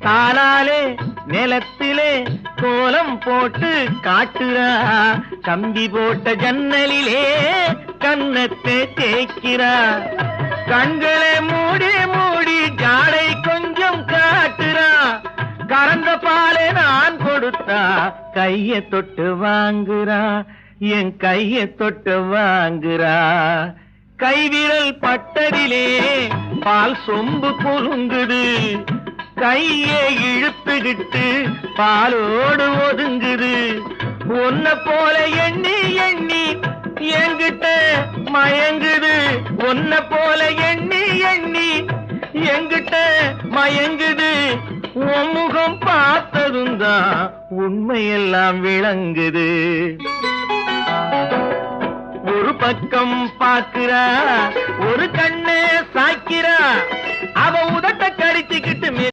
காலாலே நிலத்திலே கோலம் போட்டு காட்டுறா, கம்பி போட்ட ஜன்னலிலே கன்னத்தை தேய்க்கிறா, கண்களை மூடி மூடி ஜாடை கொஞ்சம் காட்டுறா, கறந்த பாலை நான் கொடுத்தா கைய தொட்டு வாங்குறா, என் கைய தொட்டு வாங்குறா. கைவிரல் பட்டதிலே பால் சொம்பு குலுங்குது, கையை இழுத்துக்கிட்டு பாலோடு ஒதுங்குது. ஒன்ன போல எண்ணி எண்ணி என்கிட்ட மயங்குது, ஒன்ன போல எண்ணி எண்ணி என்கிட்ட மயங்குது. உன் முகம் பார்த்ததும் தான் உண்மையெல்லாம் விளங்குது. ஒரு பக்கம் பாக்குறா, ஒரு கண்ணை சாய்க்கிறா, அவ உதட்ட கடிச்சுக்கிட்டு